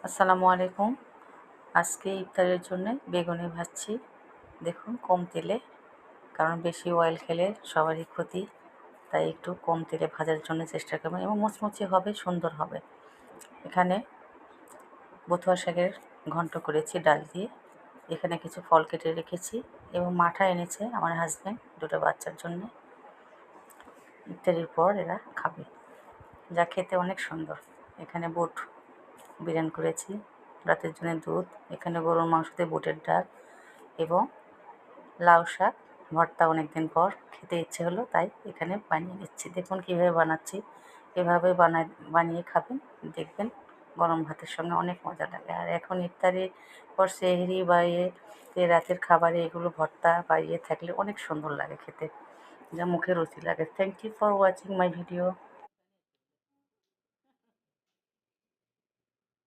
আসসালামু আলাইকুম। আজকে ইফতারের জন্য বেগুনি ভাজছি। দেখুন কম তেলে, কারণ বেশি অয়েল খেলে সবারই ক্ষতি, তাই একটু কম তেলে ভাজার জন্য চেষ্টা করবেন এবং মুচমুচে হবে, সুন্দর হবে। এখানে বথুয়া শাকের ঘন্ট করেছি ডাল দিয়ে। এখানে কিছু ফল কেটে রেখেছি এবং মাঠা এনেছে আমার হাজব্যান্ড দুটো বাচ্চার জন্য। ইফতারির পর এরা খাবে, যা খেতে অনেক সুন্দর। এখানে বুট বিরিয়ানি করেছি, রাতের জন্য দুধ, এখানে গরুর মাংস দিয়ে বুটের ডাল এবং লাউ শাক ভর্তা। অনেক দিন পর খেতে ইচ্ছে হলো, তাই এখানে বানিয়ে নিচ্ছি। দেখুন কীভাবে বানাচ্ছি, এভাবে বানিয়ে খাবেন, দেখবেন গরম ভাতের সঙ্গে অনেক মজা লাগে। আর এখন ইফতারির পর সেহরি বা রাতের খাবারে এগুলো ভর্তা বা থাকলে অনেক সুন্দর লাগে খেতে, যা মুখে রুচি লাগে। Thank you for watching my video.